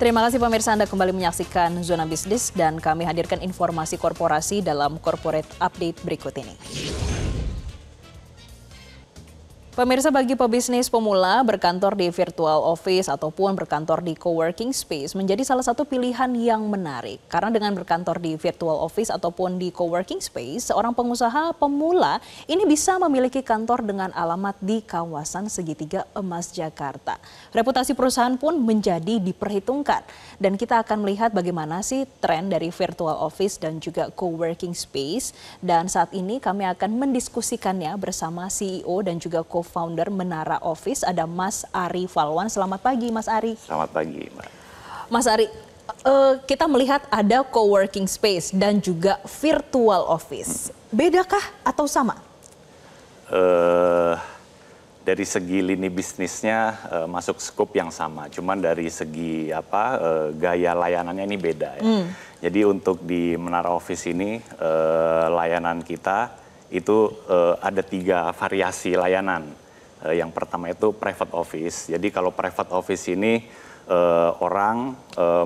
Terima kasih pemirsa, Anda kembali menyaksikan Zona Bisnis dan kami hadirkan informasi korporasi dalam Corporate Update berikut ini. Pemirsa, bagi pebisnis pemula, berkantor di virtual office ataupun berkantor di coworking space menjadi salah satu pilihan yang menarik. Karena dengan berkantor di virtual office ataupun di coworking space, seorang pengusaha pemula ini bisa memiliki kantor dengan alamat di kawasan Segitiga Emas Jakarta. Reputasi perusahaan pun menjadi diperhitungkan. Dan kita akan melihat bagaimana sih tren dari virtual office dan juga coworking space. Dan saat ini kami akan mendiskusikannya bersama CEO dan juga co-founder Menara Office, ada Mas Ari Falwan. Selamat pagi, Mas Ari. Selamat pagi, Mbak. Mas Ari, kita melihat ada coworking space dan juga virtual office. Bedakah atau sama? Dari segi lini bisnisnya masuk skop yang sama, cuman dari segi gaya layanannya ini beda ya. Jadi untuk di Menara Office ini layanan kita itu ada 3 variasi layanan. Yang pertama itu private office. Jadi kalau private office ini orang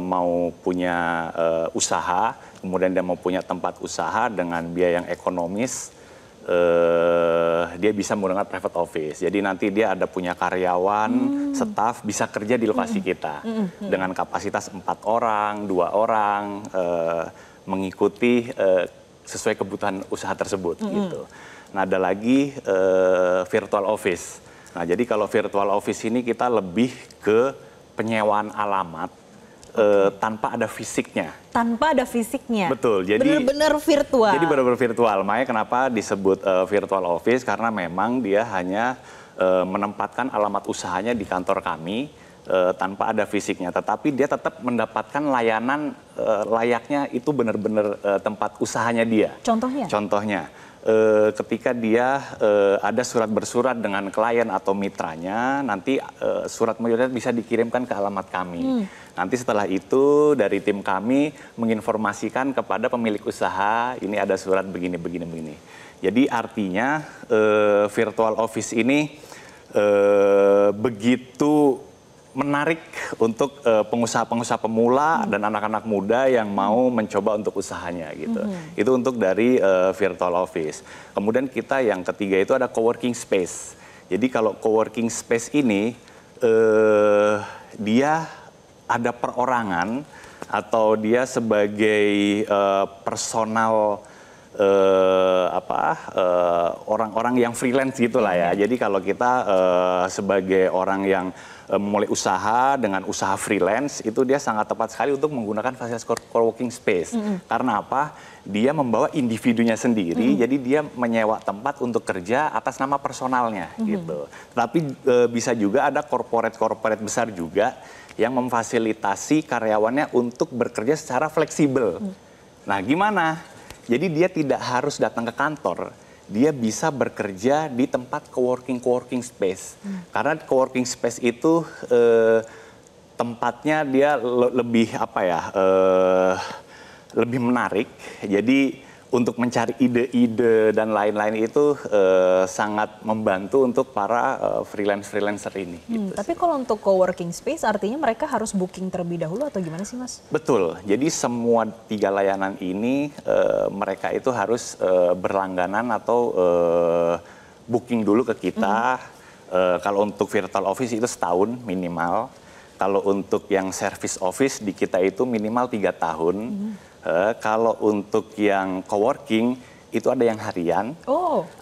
mau punya usaha, kemudian dia mau punya tempat usaha dengan biaya yang ekonomis, dia bisa menggunakan private office. Jadi nanti dia ada punya karyawan, staf bisa kerja di lokasi kita dengan kapasitas 4 orang, 2 orang, mengikuti sesuai kebutuhan usaha tersebut gitu. Nah, ada lagi virtual office. Nah, jadi kalau virtual office ini kita lebih ke penyewaan alamat tanpa ada fisiknya. Tanpa ada fisiknya? Betul. Jadi benar-benar virtual. Jadi benar-benar virtual. Makanya kenapa disebut virtual office, karena memang dia hanya menempatkan alamat usahanya di kantor kami tanpa ada fisiknya, tetapi dia tetap mendapatkan layanan layaknya itu benar-benar tempat usahanya dia. Contohnya? Contohnya, ketika dia ada surat bersurat dengan klien atau mitranya, nanti surat menyurat bisa dikirimkan ke alamat kami. Nanti setelah itu dari tim kami menginformasikan kepada pemilik usaha, ini ada surat begini. Jadi artinya virtual office ini begitu menarik untuk pengusaha-pengusaha pemula dan anak-anak muda yang mau mencoba untuk usahanya gitu. Itu untuk dari virtual office. Kemudian kita yang ketiga itu ada coworking space. Jadi kalau coworking space ini dia ada perorangan atau dia sebagai personal orang-orang yang freelance gitulah ya. Jadi kalau kita sebagai orang yang memulai usaha dengan usaha freelance, itu dia sangat tepat sekali untuk menggunakan fasilitas coworking space. Karena apa? Dia membawa individunya sendiri, jadi dia menyewa tempat untuk kerja atas nama personalnya gitu. Tapi bisa juga ada corporate besar juga yang memfasilitasi karyawannya untuk bekerja secara fleksibel. Nah, gimana? Jadi dia tidak harus datang ke kantor. Dia bisa bekerja di tempat coworking space. Karena coworking space itu tempatnya dia lebih lebih menarik. Jadi untuk mencari ide-ide dan lain-lain itu sangat membantu untuk para freelancer ini. Gitu tapi kalau untuk coworking space artinya mereka harus booking terlebih dahulu atau gimana sih, Mas? Betul. Jadi semua 3 layanan ini mereka itu harus berlangganan atau booking dulu ke kita. Kalau untuk virtual office itu setahun minimal. Kalau untuk yang service office di kita itu minimal 3 tahun. Kalau untuk yang coworking itu ada yang harian,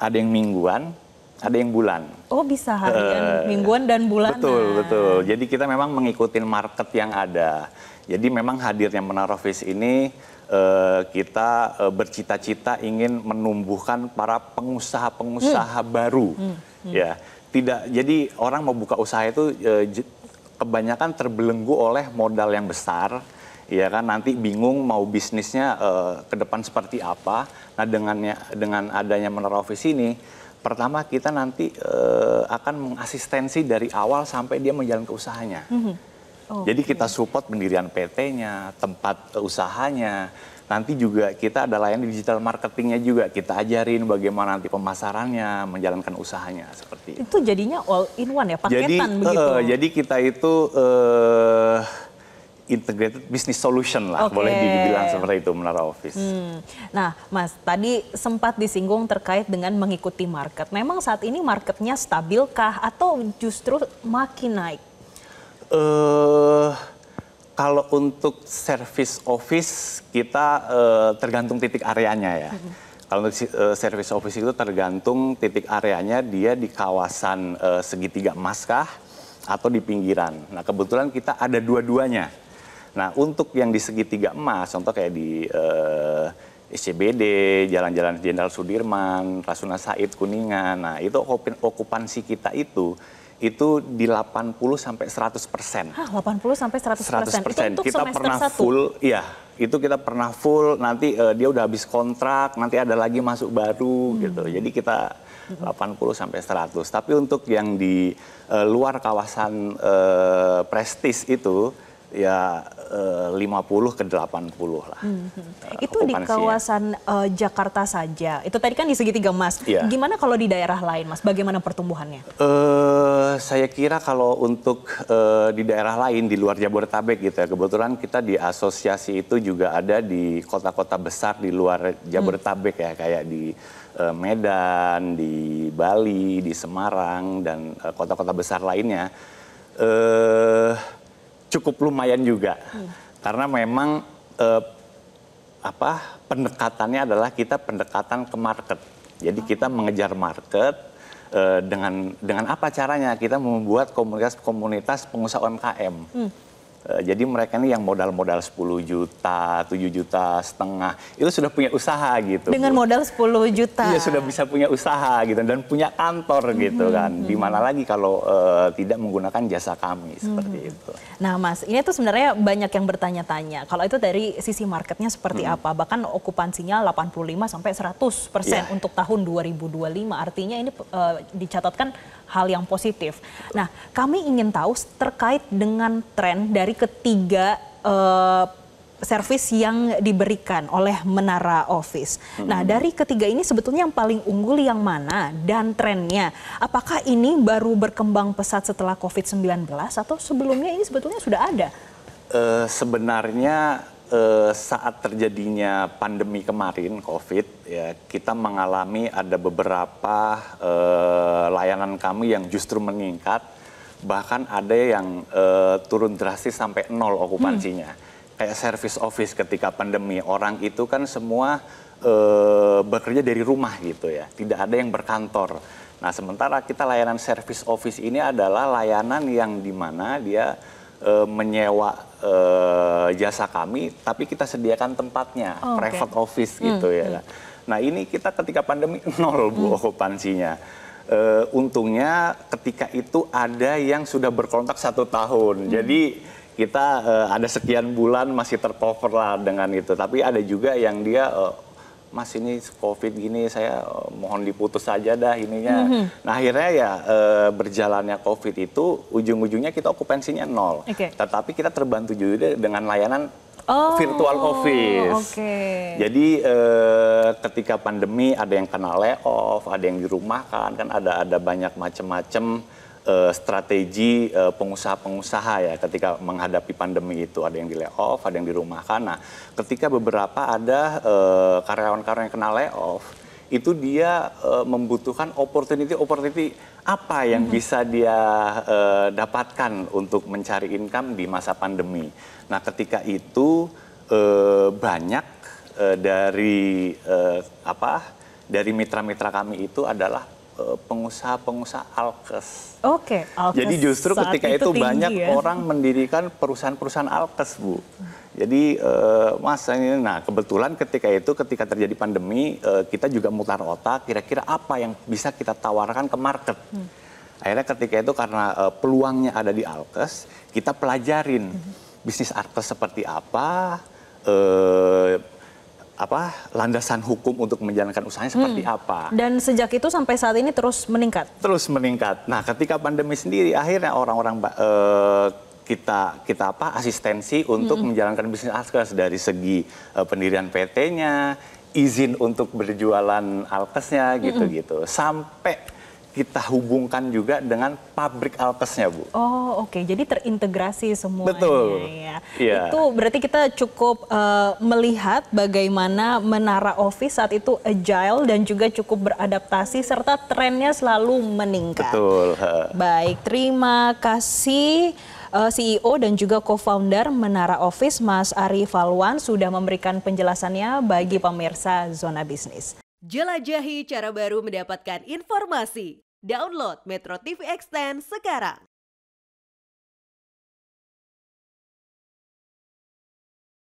ada yang mingguan, ada yang bulan. Oh, bisa harian, mingguan dan bulanan. Betul. Jadi kita memang mengikuti market yang ada. Jadi memang hadirnya Menara Office ini kita bercita-cita ingin menumbuhkan para pengusaha-pengusaha baru. Ya, tidak. Jadi orang mau buka usaha itu kebanyakan terbelenggu oleh modal yang besar. Ya kan, nanti bingung mau bisnisnya ke depan seperti apa. Nah, dengan adanya Menara Office ini, pertama kita nanti akan mengasistensi dari awal sampai dia menjalankan usahanya. Jadi kita support pendirian PT-nya, tempat usahanya. Nanti juga kita ada layanan digital marketingnya juga. Kita ajarin bagaimana nanti pemasarannya, menjalankan usahanya seperti itu. Itu jadinya all in one ya, paketan begitu? Jadi kita itu integrated business solution lah, boleh dibilang seperti itu Menara Office. Nah, Mas, tadi sempat disinggung terkait dengan mengikuti market. Memang saat ini marketnya stabilkah atau justru makin naik? Kalau untuk service office kita tergantung titik areanya ya. Kalau untuk service office itu tergantung titik areanya, dia di kawasan segitiga emas kah atau di pinggiran. Nah kebetulan kita ada dua-duanya. Nah untuk yang di segitiga emas, contoh kayak di SCBD, Jalan-Jalan Jenderal Sudirman, Rasuna Said, Kuningan, nah itu okupansi kita itu di 80 sampai 100%. 80 sampai 100%. Itu untuk kita semester pernah 1? Full, iya. Itu kita pernah full, nanti dia udah habis kontrak, nanti ada lagi masuk baru gitu. Jadi kita 80 sampai 100. Tapi untuk yang di luar kawasan prestis itu ya 50 ke 80 lah. Itu di kawasan Jakarta saja. Itu tadi kan di segitiga emas. Iya. Gimana kalau di daerah lain, Mas? Bagaimana pertumbuhannya? Saya kira kalau untuk di daerah lain di luar Jabodetabek gitu ya, kebetulan kita di asosiasi itu juga ada di kota-kota besar di luar Jabodetabek ya, kayak di Medan, di Bali, di Semarang dan kota-kota besar lainnya. Cukup lumayan juga, karena memang pendekatannya adalah kita pendekatan ke market. Jadi kita mengejar market dengan apa caranya? Kita membuat komunitas pengusaha UMKM. Jadi mereka ini yang modal 10 juta, 7 juta setengah, itu sudah punya usaha gitu. Dengan modal 10 juta? Iya, sudah bisa punya usaha gitu dan punya kantor gitu kan. Di mana lagi kalau tidak menggunakan jasa kami seperti itu. Nah Mas, ini tuh sebenarnya banyak yang bertanya-tanya. Kalau itu dari sisi marketnya seperti apa? Bahkan okupansinya 85 sampai 100% untuk tahun 2025. Artinya ini dicatatkan hal yang positif. Nah, kami ingin tahu terkait dengan tren dari ketiga servis yang diberikan oleh Menara Office. Nah, dari ketiga ini sebetulnya yang paling unggul yang mana dan trennya? Apakah ini baru berkembang pesat setelah COVID-19 atau sebelumnya ini sebetulnya sudah ada? Sebenarnya saat terjadinya pandemi kemarin COVID, ya kita mengalami ada beberapa layanan kami yang justru meningkat, bahkan ada yang turun drastis sampai 0 okupansinya. Kayak service office ketika pandemi, orang itu kan semua bekerja dari rumah gitu ya, tidak ada yang berkantor. Nah sementara kita layanan service office ini adalah layanan yang dimana dia menyewa jasa kami, tapi kita sediakan tempatnya, private office gitu ya. Nah ini kita ketika pandemi 0 Bu okupansinya. Untungnya ketika itu ada yang sudah berkontrak 1 tahun, jadi kita ada sekian bulan masih tercover lah dengan itu. Tapi ada juga yang dia Mas ini COVID gini, saya mohon diputus saja dah ininya. Nah akhirnya ya berjalannya COVID itu ujung-ujungnya kita okupansinya 0. Tetapi kita terbantu juga dengan layanan virtual office. Jadi ketika pandemi ada yang kena layoff, ada yang dirumahkan, kan ada banyak macam-macam strategi pengusaha-pengusaha ya ketika menghadapi pandemi itu. Ada yang di layoff, ada yang dirumahkan. Nah ketika beberapa ada karyawan-karyawan yang kena layoff, itu dia membutuhkan opportunity apa yang bisa dia dapatkan untuk mencari income di masa pandemi. Nah ketika itu banyak dari mitra-mitra kami itu adalah pengusaha-pengusaha alkes. Alkes. Jadi justru ketika itu banyak ya? orang mendirikan perusahaan-perusahaan alkes, Bu. Jadi nah kebetulan ketika terjadi pandemi, kita juga mutar otak, kira-kira apa yang bisa kita tawarkan ke market. Akhirnya ketika itu karena peluangnya ada di alkes, kita pelajarin bisnis alkes seperti apa, landasan hukum untuk menjalankan usahanya seperti apa. Dan sejak itu sampai saat ini terus meningkat? Terus meningkat. Nah ketika pandemi sendiri akhirnya orang-orang kita asistensi untuk menjalankan bisnis alkes dari segi pendirian PT-nya, izin untuk berjualan alkesnya gitu-gitu. Sampai kita hubungkan juga dengan pabrik alkesnya, Bu. Oh, oke. Jadi terintegrasi semuanya. Betul. Ya. Iya. Itu berarti kita cukup melihat bagaimana Menara Office saat itu agile dan juga cukup beradaptasi serta trennya selalu meningkat. Betul. Baik, terima kasih CEO dan juga co-founder Menara Office Mas Ari Falwan sudah memberikan penjelasannya bagi pemirsa Zona Bisnis. Jelajahi cara baru mendapatkan informasi. Download Metro TV Extend sekarang.